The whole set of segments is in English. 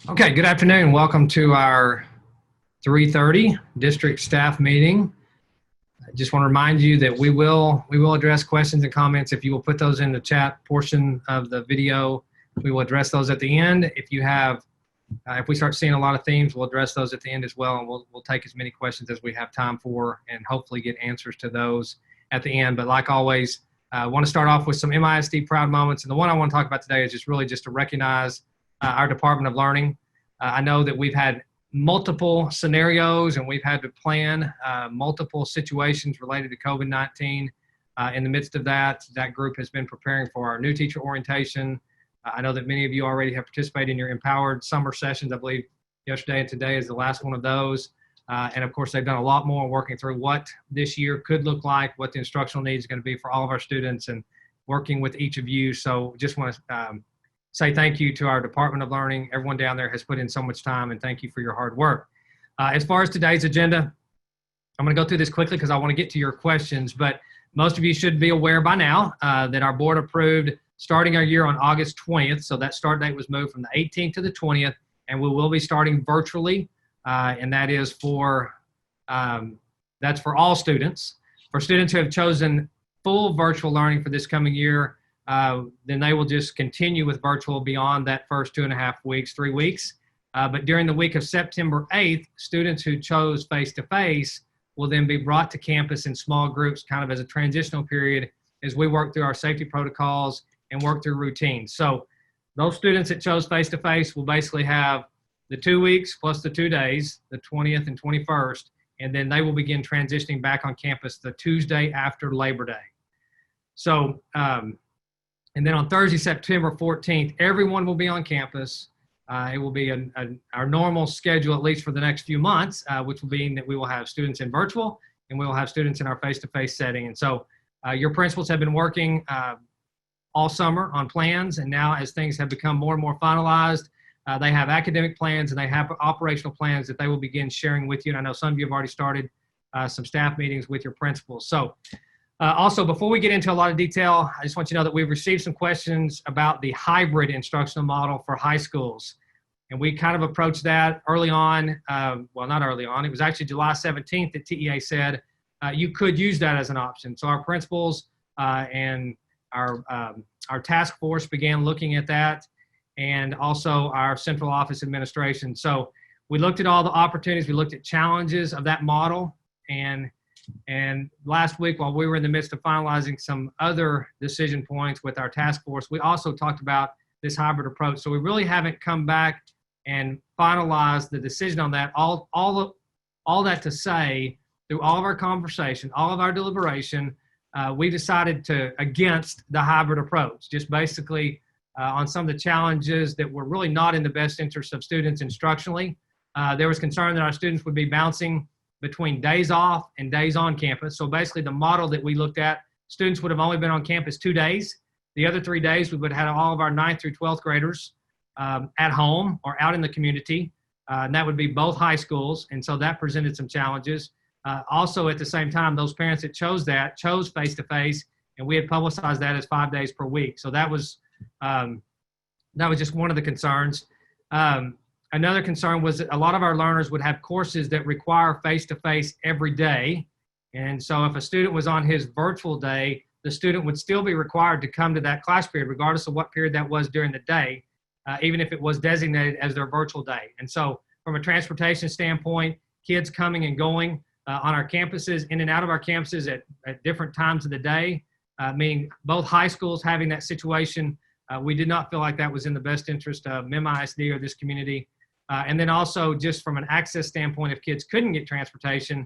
Okay, good afternoon. Welcome to our 3:30 district staff meeting. I just want to remind you that we will address questions and comments. If you will put those in the chat portion of the video, we will address those at the end. If we start seeing a lot of themes, we'll address those at the end as well, and we'll take as many questions as we have time for, and hopefully get answers to those at the end. But like always, I want to start off with some MISD proud moments, and the one I want to talk about today is just to recognize our Department of Learning. I know that we've had multiple scenarios and we've had to plan multiple situations related to COVID-19. In the midst of that, that group has been preparing for our new teacher orientation. I know that many of you already have participated in your Empowered summer sessions. I believe yesterday and today is the last one of those. And of course, they've done a lot more working through what this year could look like, what the instructional needs are going to be for all of our students, and working with each of you. So just want to say thank you to our Department of Learning. Everyone down there has put in so much time, and thank you for your hard work. As far as today's agenda, I'm going to go through this quickly because I want to get to your questions, but most of you should be aware by now that our board approved starting our year on August 20th. So that start date was moved from the 18th to the 20th, and we will be starting virtually, and that is that's for all students. For students who have chosen full virtual learning for this coming year, then they will just continue with virtual beyond that first 2.5 weeks, 3 weeks. But during the week of September 8th, students who chose face-to-face will then be brought to campus in small groups kind of as a transitional period as we work through our safety protocols and work through routines. So those students that chose face-to-face will basically have the 2 weeks plus the 2 days, the 20th and 21st, and then they will begin transitioning back on campus the Tuesday after Labor Day. So, and then on Thursday, September 14th, everyone will be on campus. It will be our normal schedule, at least for the next few months, which will mean that we will have students in virtual and we will have students in our face-to-face setting. And so your principals have been working all summer on plans, and now as things have become more and more finalized, they have academic plans and they have operational plans that they will begin sharing with you. And I know some of you have already started some staff meetings with your principals. So also, before we get into a lot of detail, I just want you to know that we've received some questions about the hybrid instructional model for high schools. And we kind of approached that early on. Well, not early on. It was actually July 17th that TEA said you could use that as an option. So our principals and our task force began looking at that, and also our central office administration. So we looked at all the opportunities. We looked at challenges of that model. And last week, while we were in the midst of finalizing some other decision points with our task force, we also talked about this hybrid approach. So we really haven't come back and finalized the decision on that. All that to say, through all of our conversation, all of our deliberation, we decided against the hybrid approach, just basically on some of the challenges that were really not in the best interest of students instructionally. There was concern that our students would be bouncing between days off and days on campus. So basically the model that we looked at, students would have only been on campus 2 days. The other 3 days, we would have had all of our 9th through 12th graders at home or out in the community. And that would be both high schools. And so that presented some challenges. Also at the same time, those parents that chose face-to-face, and we had publicized that as 5 days per week. So that was just one of the concerns. Another concern was that a lot of our learners would have courses that require face-to-face every day. And so if a student was on his virtual day, the student would still be required to come to that class period, regardless of what period that was during the day, even if it was designated as their virtual day. And so from a transportation standpoint, kids coming and going on our campuses, in and out of our campuses at different times of the day, meaning both high schools having that situation, we did not feel like that was in the best interest of MISD or this community. And then also just from an access standpoint, if kids couldn't get transportation,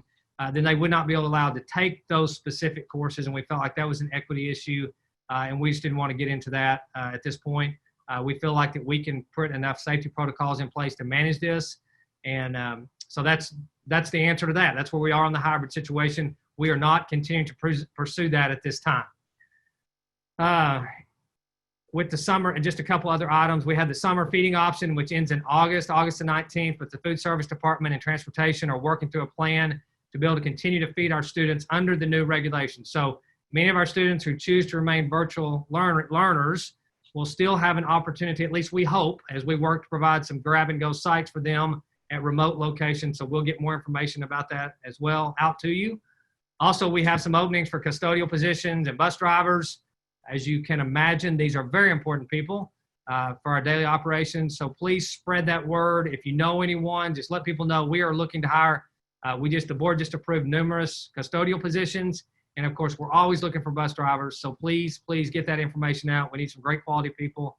then they would not be allowed to take those specific courses. And we felt like that was an equity issue. And we just didn't want to get into that at this point. We feel like that we can put enough safety protocols in place to manage this. And so that's the answer to that. That's where we are on the hybrid situation. We are not continuing to pursue that at this time. With the summer, and just a couple other items, we had the summer feeding option, which ends in August the 19th, but the food service department and transportation are working through a plan to be able to continue to feed our students under the new regulations. So many of our students who choose to remain virtual learners will still have an opportunity, at least we hope, as we work to provide some grab-and-go sites for them at remote locations. So we'll get more information about that as well out to you. Also, we have some openings for custodial positions and bus drivers. As you can imagine, these are very important people for our daily operations. So please spread that word. If you know anyone, just let people know we are looking to hire. The board just approved numerous custodial positions. And of course, we're always looking for bus drivers. So please get that information out. We need some great quality people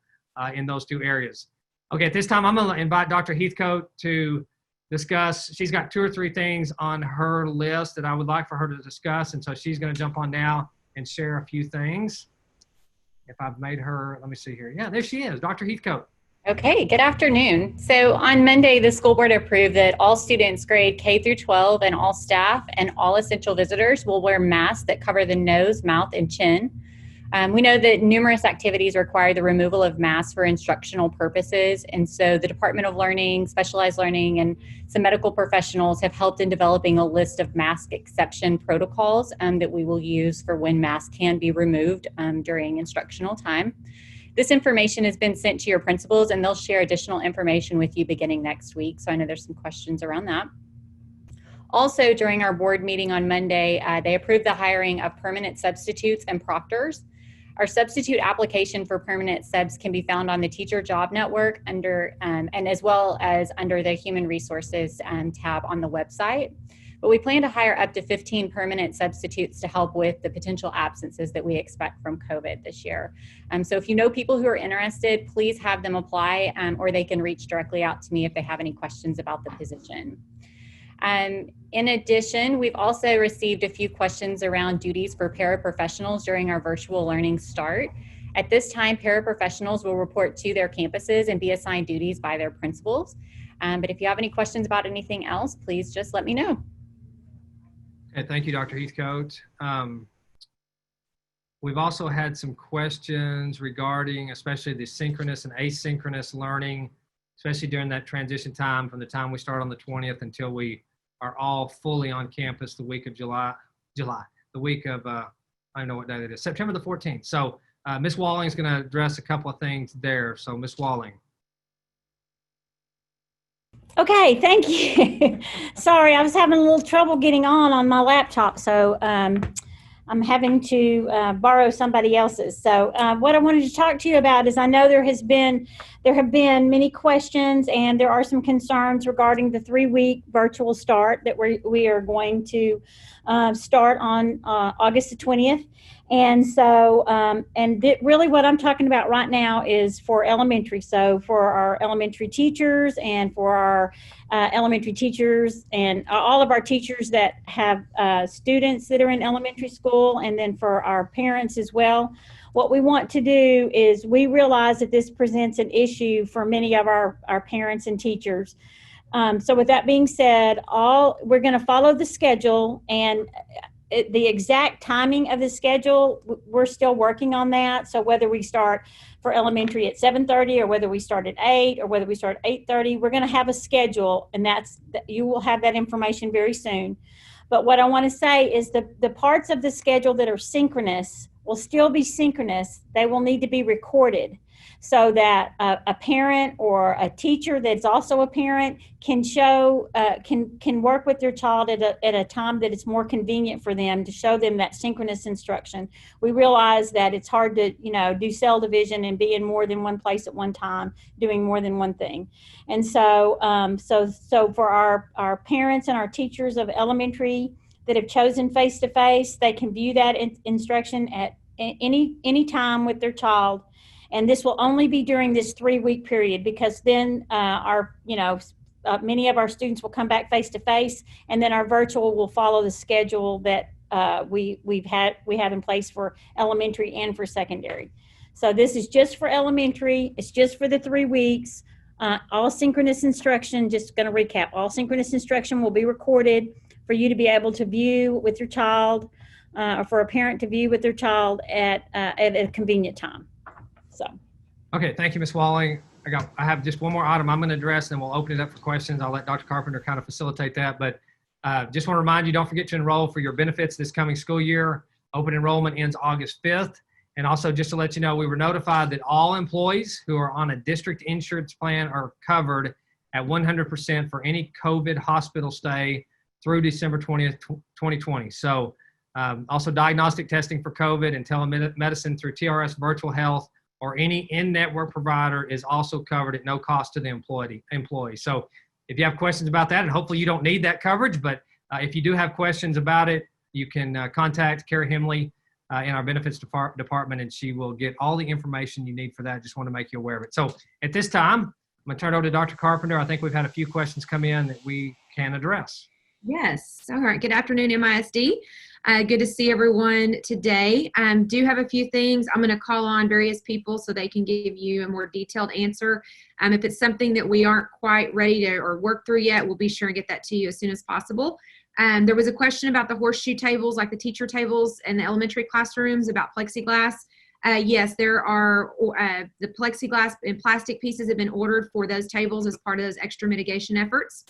in those two areas. Okay, at this time, I'm gonna invite Dr. Heathcote to discuss. She's got 2 or 3 things on her list that I would like for her to discuss. And so she's gonna jump on now and share a few things. If I've made her, let me see here. Yeah, there she is, Dr. Heathcote. Okay, good afternoon. So on Monday, the school board approved that all students grade K through 12 and all staff and all essential visitors will wear masks that cover the nose, mouth, and chin. We know that numerous activities require the removal of masks for instructional purposes, and so the Department of Learning, Specialized Learning, and some medical professionals have helped in developing a list of mask exception protocols that we will use for when masks can be removed during instructional time. This information has been sent to your principals, and they'll share additional information with you beginning next week, so I know there's some questions around that. Also, during our board meeting on Monday, they approved the hiring of permanent substitutes and proctors. Our substitute application for permanent subs can be found on the Teacher Job Network under, and as well as under the Human Resources tab on the website. But we plan to hire up to 15 permanent substitutes to help with the potential absences that we expect from COVID this year. So if you know people who are interested, please have them apply, or they can reach directly out to me if they have any questions about the position. In addition, we've also received a few questions around duties for paraprofessionals during our virtual learning start. At this time, paraprofessionals will report to their campuses and be assigned duties by their principals. But if you have any questions about anything else, please just let me know. Okay, thank you, Dr. Heathcote. We've also had some questions regarding especially the synchronous and asynchronous learning, especially during that transition time from the time we start on the 20th until we are all fully on campus the week of the week of, I don't know what day it is, September the 14th. So Ms. Walling is going to address a couple of things there. So Ms. Walling. Okay, thank you. Sorry, I was having a little trouble getting on my laptop, so I'm having to borrow somebody else's. So what I wanted to talk to you about is I know there have been many questions, and there are some concerns regarding the 3-week virtual start that we are going to start on August the 20th. And so, really what I'm talking about right now is for elementary. So for our elementary teachers and for our elementary teachers and all of our teachers that have students that are in elementary school, and then for our parents as well. What we want to do is we realize that this presents an issue for many of our parents and teachers. So with that being said, we're going to follow the schedule, and the exact timing of the schedule, we're still working on that. So whether we start for elementary at 7:30 or whether we start at 8 or whether we start at 8:30, we're going to have a schedule, and you will have that information very soon. But what I want to say is the parts of the schedule that are synchronous will still be synchronous. They will need to be recorded so that a parent or a teacher that's also a parent can can work with their child at a time that it's more convenient for them to show them that synchronous instruction. We realize that it's hard to do cell division and be in more than one place at one time doing more than one thing. And so so for our parents and our teachers of elementary that have chosen face-to-face, they can view that instruction at any time with their child. And this will only be during this 3-week period, because then many of our students will come back face to face, and then our virtual will follow the schedule that we have in place for elementary and for secondary. So this is just for elementary. It's just for the 3 weeks. All synchronous instruction, just going to recap, all synchronous instruction will be recorded for you to be able to view with your child, or for a parent to view with their child at a convenient time. So. Okay, thank you, Ms. Walling. I have just one more item I'm going to address, and then we'll open it up for questions. I'll let Dr. Carpenter kind of facilitate that. But just want to remind you, don't forget to enroll for your benefits this coming school year. Open enrollment ends August 5th. And also, just to let you know, we were notified that all employees who are on a district insurance plan are covered at 100% for any COVID hospital stay through December 20th, 2020. So also diagnostic testing for COVID and telemedicine through TRS Virtual Health or any in-network provider is also covered at no cost to the employee. So if you have questions about that, and hopefully you don't need that coverage, but if you do have questions about it, you can contact Carrie Hemley in our benefits department, and she will get all the information you need for that. Just want to make you aware of it. So at this time, I'm going to turn it over to Dr. Carpenter. I think we've had a few questions come in that we can address. Yes. All right. Good afternoon, MISD. Good to see everyone today. Do have a few things. I'm going to call on various people so they can give you a more detailed answer. If it's something that we aren't quite ready to or work through yet, we'll be sure and get that to you as soon as possible. There was a question about the horseshoe tables, like the teacher tables in the elementary classrooms, about plexiglass. Yes, there are the plexiglass and plastic pieces have been ordered for those tables as part of those extra mitigation efforts.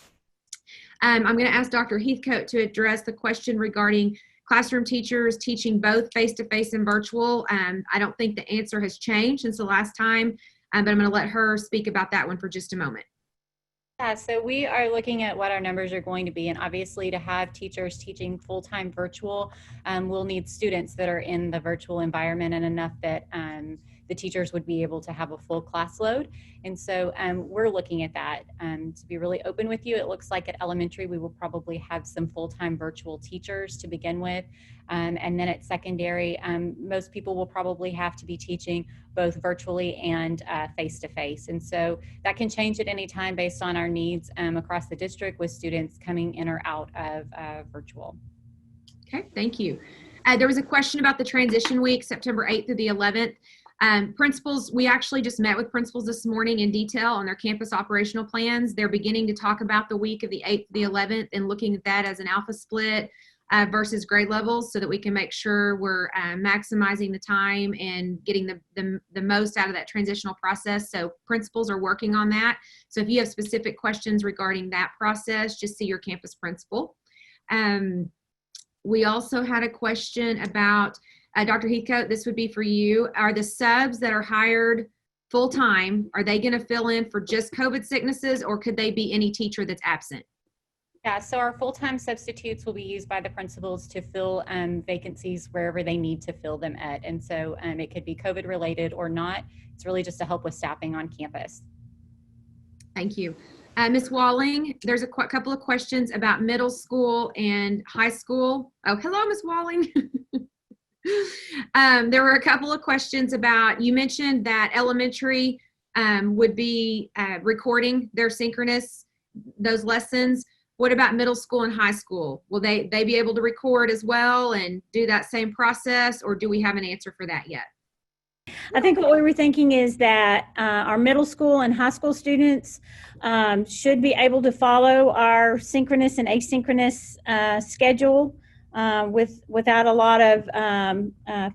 I'm going to ask Dr. Heathcote to address the question regarding classroom teachers teaching both face-to-face and virtual. I don't think the answer has changed since the last time, but I'm going to let her speak about that one for just a moment. Yeah, so we are looking at what our numbers are going to be, and obviously to have teachers teaching full-time virtual, we'll need students that are in the virtual environment and enough that the teachers would be able to have a full class load. And so we're looking at that. To be really open with you, it looks like at elementary we will probably have some full-time virtual teachers to begin with. And then at secondary, most people will probably have to be teaching both virtually and face-to-face. And so that can change at any time based on our needs across the district with students coming in or out of virtual. Okay, thank you. There was a question about the transition week, September 8th through the 11th. Principals, we actually just met with principals this morning in detail on their campus operational plans. They're beginning to talk about the week of the 8th to the 11th and looking at that as an alpha split versus grade levels so that we can make sure we're maximizing the time and getting the most out of that transitional process. So principals are working on that. So if you have specific questions regarding that process, just see your campus principal. We also had a question about Dr. Heathcote, this would be for you. Are the subs that are hired full-time, are they going to fill in for just COVID sicknesses, or could they be any teacher that's absent? Yeah, so our full-time substitutes will be used by the principals to fill vacancies wherever they need to fill them at. And so it could be COVID related or not. It's really just to help with staffing on campus. Thank you. Ms. Walling, there's a couple of questions about middle school and high school. Oh, hello, Ms. Walling. There were a couple of questions about, you mentioned that elementary would be recording their synchronous, those lessons. What about middle school and high school? Will they be able to record as well and do that same process, or do we have an answer for that yet? I think what we were thinking is that our middle school and high school students should be able to follow our synchronous and asynchronous schedule without a lot of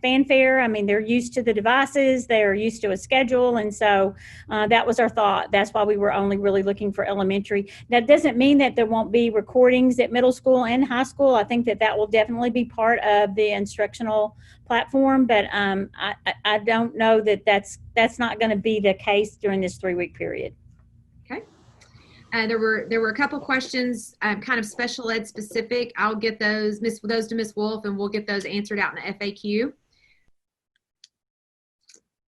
fanfare. I mean, they're used to the devices, they're used to a schedule, and so that was our thought. That's why we were only really looking for elementary. That doesn't mean that there won't be recordings at middle school and high school. I think that will definitely be part of the instructional platform, but I don't know that that's not going to be the case during this 3-week period. Okay. There were a couple questions, kind of special ed specific. I'll get those to Ms. Wolf, and we'll get those answered out in the FAQ.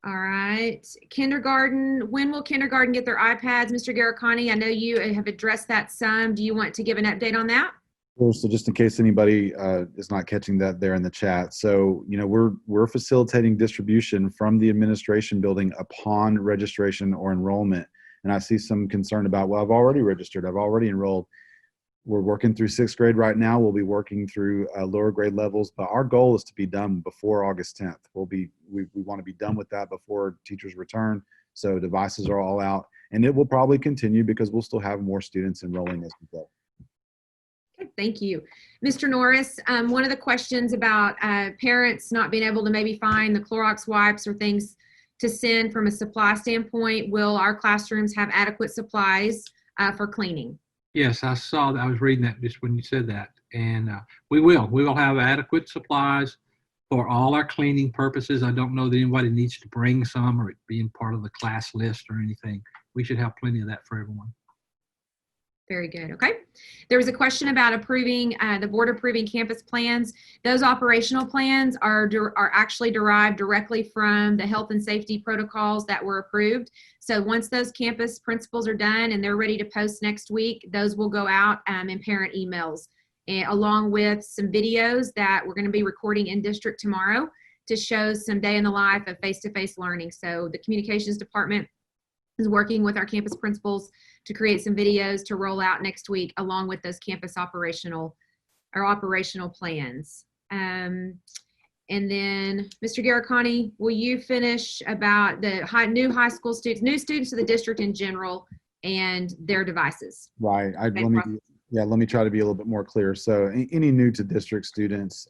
All right. Kindergarten. When will kindergarten get their iPads, Mr. Garricani? I know you have addressed that some. Do you want to give an update on that? Sure. So just in case anybody is not catching that there in the chat. So, you know, we're facilitating distribution from the administration building upon registration or enrollment. And I see some concern about, well, I've already registered, I've already enrolled. We're working through 6th grade right now. We'll be working through lower grade levels, but our goal is to be done before August 10th. We want to be done with that before teachers return. So devices are all out, and it will probably continue because we'll still have more students enrolling as we go. Okay, thank you. Mr. Norris, one of the questions about parents not being able to maybe find the Clorox wipes or things to send from a supply standpoint, will our classrooms have adequate supplies for cleaning? Yes, I saw that. I was reading that just when you said that. And we will have adequate supplies for all our cleaning purposes. I don't know that anybody needs to bring some or it being part of the class list or anything. We should have plenty of that for everyone. Very good. Okay. There was a question about approving, the board approving campus plans. Those operational plans are actually derived directly from the health and safety protocols that were approved. So once those campus principals are done and they're ready to post next week, those will go out in parent emails, along with some videos that we're going to be recording in district tomorrow to show some day in the life of face-to-face learning. So the communications department is working with our campus principals to create some videos to roll out next week, along with those campus operational plans. And then, Mr. Garricani, will you finish about the new high school students, new students to the district in general, and their devices? Right. Let me try to be a little bit more clear. So any new to district students,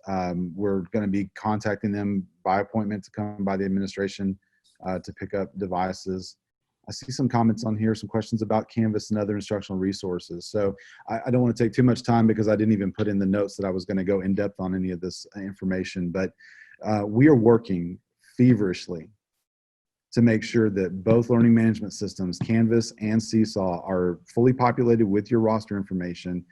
we're going to be contacting them by appointment to come by the administration to pick up devices. I see some comments on here, some questions about Canvas and other instructional resources. So I don't want to take too much time because I didn't even put in the notes that I was going to go in depth on any of this information, but we are working feverishly to make sure that both learning management systems, Canvas and Seesaw, are fully populated with your roster information.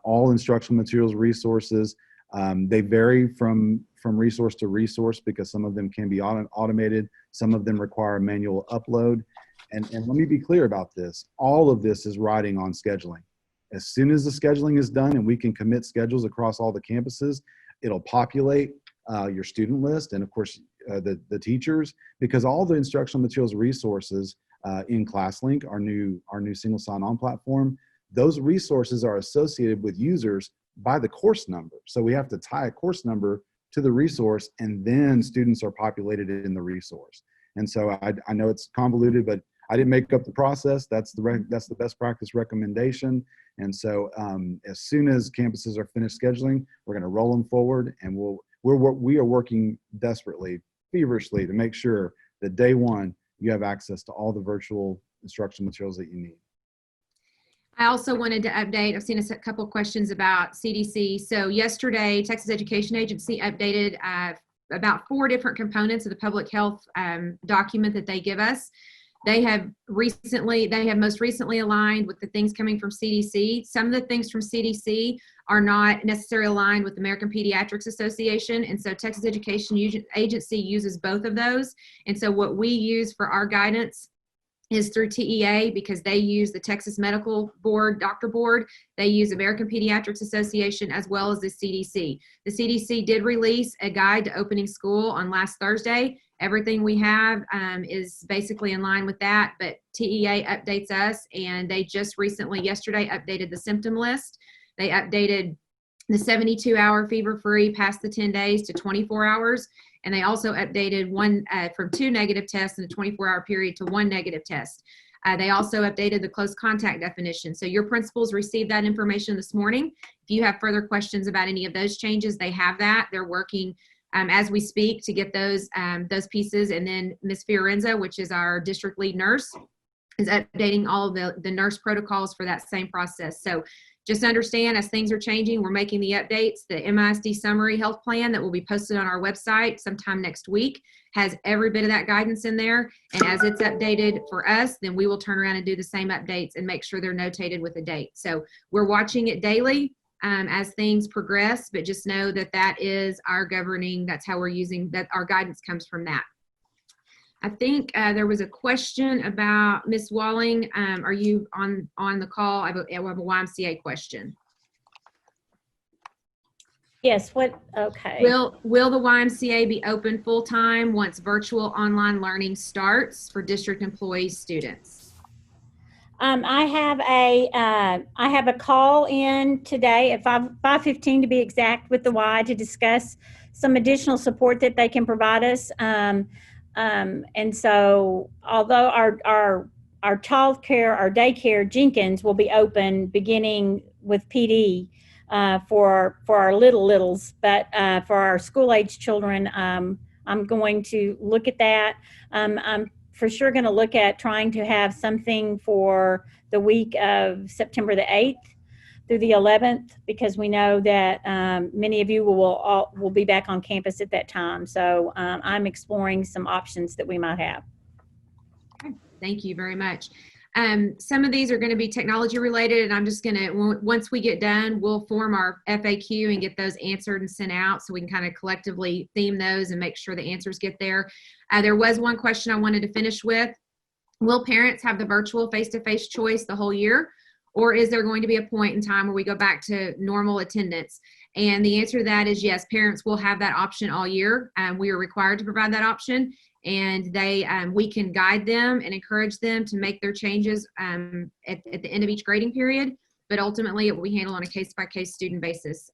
All instructional materials, resources, they vary from resource to resource because some of them can be automated, some of them require a manual upload. And let me be clear about this. All of this is riding on scheduling. As soon as the scheduling is done and we can commit schedules across all the campuses, it'll populate your student list and of course the teachers, because all the instructional materials resources in ClassLink, our new single sign-on platform, those resources are associated with users by the course number. So we have to tie a course number to the resource and then students are populated in the resource. And so I know it's convoluted, but I didn't make up the process. That's the best practice recommendation. And so as soon as campuses are finished scheduling, we're going to roll them forward, and we are working desperately, feverishly to make sure that day one you have access to all the virtual instructional materials that you need. I also wanted to update, I've seen a couple of questions about CDC. So yesterday, Texas Education Agency updated about 4 different components of the public health document that they give us. They have most recently aligned with the things coming from CDC. Some of the things from CDC are not necessarily aligned with the American Pediatrics Association. And so Texas Education Agency uses both of those. And so what we use for our guidance is through TEA, because they use the Texas Medical Board, Doctor Board. They use American Pediatrics Association as well as the CDC. The CDC did release a guide to opening school on last Thursday. Everything we have is basically in line with that, but TEA updates us, and they just recently, yesterday, updated the symptom list. They updated the 72-hour fever-free past the 10 days to 24 hours. And they also updated one from 2 negative tests in a 24-hour period to 1 negative test. They also updated the close contact definition. So your principals received that information this morning. If you have further questions about any of those changes, they have that. They're working as we speak to get those pieces. And then Ms. Fiorenza, which is our district lead nurse, is updating all of the nurse protocols for that same process. So just understand, as things are changing, we're making the updates. The MISD summary health plan that will be posted on our website sometime next week has every bit of that guidance in there. And as it's updated for us, then we will turn around and do the same updates and make sure they're notated with a date. So we're watching it daily as things progress, but just know that that is our governing, that's how we're using that. Our guidance comes from that. I think there was a question about Ms. Walling. Are you on the call? I have a YMCA question. Yes, okay. Will the YMCA be open full time once virtual online learning starts for district employees, students? I have a call in today at 5:15 to be exact with the Y to discuss some additional support that they can provide us. And so although our child care, our daycare, Jenkins, will be open beginning with PD for our littles, but for our school-age children, I'm going to look at that. I'm for sure going to look at trying to have something for the week of September the 8th. through the 11th, because we know that many of you will be back on campus at that time. So I'm exploring some options that we might have. Thank you very much. Some of these are going to be technology related, and I'm just going to, once we get done, we'll form our FAQ and get those answered and sent out so we can kind of collectively theme those and make sure the answers get there. There was one question I wanted to finish with. Will parents have the virtual face-to-face choice the whole year? Or is there going to be a point in time where we go back to normal attendance? And the answer to that is yes, parents will have that option all year. We are required to provide that option, and we can guide them and encourage them to make their changes at the end of each grading period. But ultimately, it will be handled on a case-by-case student basis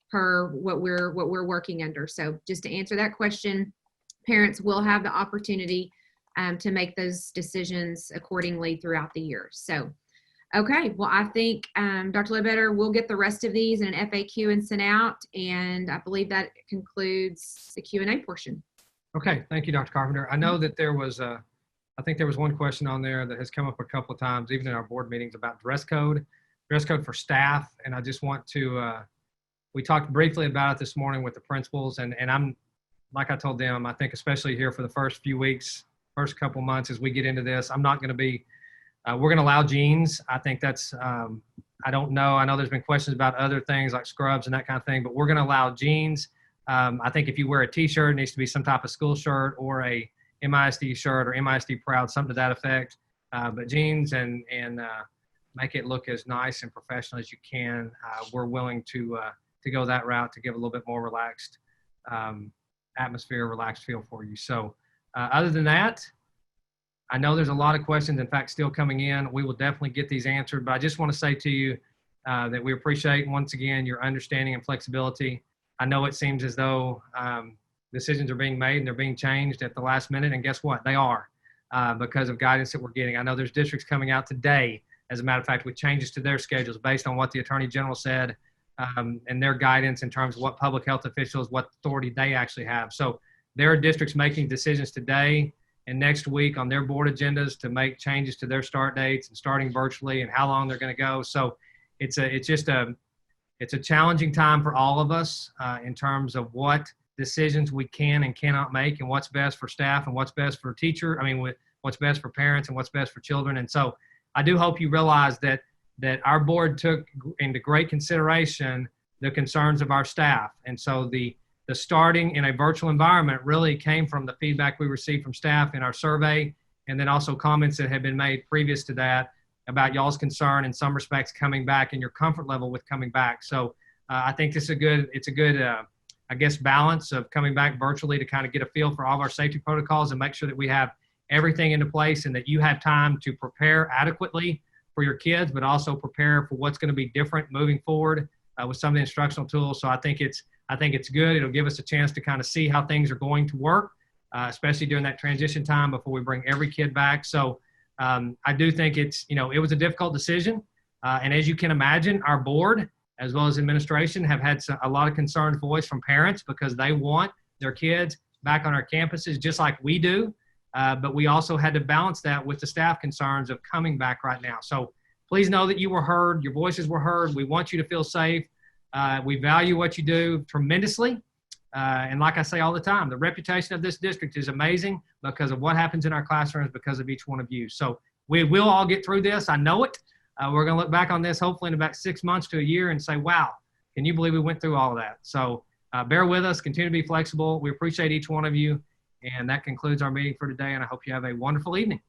per what we're working under. So just to answer that question, parents will have the opportunity to make those decisions accordingly throughout the year. So. Okay, well, I think Dr. Ledbetter will get the rest of these in an FAQ and sent out, and I believe that concludes the Q&A portion. Okay, thank you, Dr. Carpenter. I know that there was I think there was one question on there that has come up a couple of times, even in our board meetings, about dress code for staff, and I just want to, we talked briefly about it this morning with the principals, and I'm, like I told them, I think especially here for the first few weeks, first couple months as we get into this, I'm not going to be, we're going to allow jeans. I think that's, I don't know. I know there's been questions about other things like scrubs and that kind of thing, but we're going to allow jeans. I think if you wear a t-shirt, it needs to be some type of school shirt or a MISD shirt or MISD proud, something to that effect. But jeans and make it look as nice and professional as you can. We're willing to go that route to give a little bit more relaxed atmosphere, relaxed feel for you. So other than that, I know there's a lot of questions, in fact, still coming in. We will definitely get these answered, but I just want to say to you that we appreciate, once again, your understanding and flexibility. I know it seems as though decisions are being made and they're being changed at the last minute, and guess what? They are because of guidance that we're getting. I know there's districts coming out today, as a matter of fact, with changes to their schedules based on what the Attorney General said and their guidance in terms of what public health officials, what authority they actually have. So there are districts making decisions today and next week on their board agendas to make changes to their start dates and starting virtually and how long they're going to go. So it's a challenging time for all of us in terms of what decisions we can and cannot make and what's best for staff and what's best for what's best for parents and what's best for children. And so I do hope you realize that our board took into great consideration the concerns of our staff. And so the starting in a virtual environment really came from the feedback we received from staff in our survey, and then also comments that had been made previous to that about y'all's concern in some respects coming back and your comfort level with coming back. So I think it's a good, I guess, balance of coming back virtually to kind of get a feel for all of our safety protocols and make sure that we have everything into place and that you have time to prepare adequately for your kids, but also prepare for what's going to be different moving forward with some of the instructional tools. So I think it's good. It'll give us a chance to kind of see how things are going to work, especially during that transition time before we bring every kid back. So I do think it was a difficult decision. And as you can imagine, our board, as well as administration, have had a lot of concerns voiced from parents because they want their kids back on our campuses just like we do. But we also had to balance that with the staff concerns of coming back right now. So please know that you were heard. Your voices were heard. We want you to feel safe. We value what you do tremendously. And like I say all the time, the reputation of this district is amazing because of what happens in our classrooms because of each one of you. So we will all get through this. I know it. We're going to look back on this hopefully in about 6 months to a year and say, wow, can you believe we went through all of that? So bear with us. Continue to be flexible. We appreciate each one of you. And that concludes our meeting for today. And I hope you have a wonderful evening.